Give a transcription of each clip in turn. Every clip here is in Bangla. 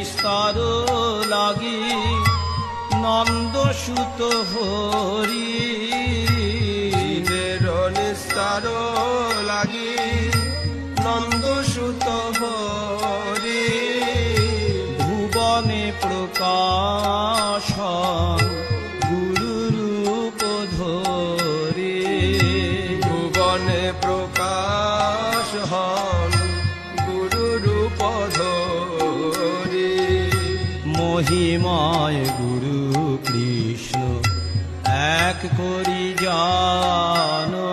বিস্তার লাগি নন্দ সুত হরি, জীবের নিস্তার লাগি নন্দ সুত হরি, ভুবনে প্রকাশন গুরু রূপ ধরে, ভুবনে প্রকাশ হন গুরু রূপ ধরি। মহিমায় গুরু কৃষ্ণ এক করি জানো,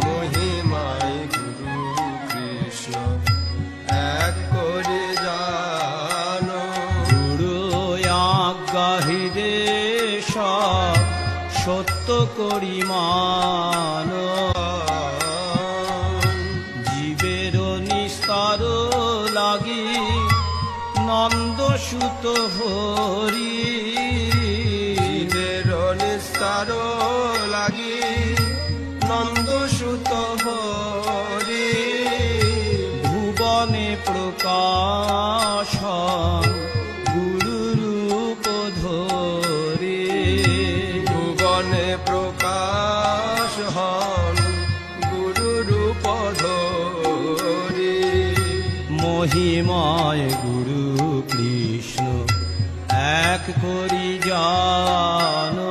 মহিমায় গুরু কৃষ্ণ এক করে জানো, গুরু আজ্ঞাহিরে সব সত্য করি মানো, জীবের নিস্তার লাগি নন্দ সুত হরি, জীবের নিস্তার লাগি নন্দ সুত হরি, ভুবনে প্রকাশন গুরু রূপ ধরে, ভুবনে প্রকাশ হন গুরু রূপ ধরি। মহিমায় গুরু কৃষ্ণ এক করি জানো।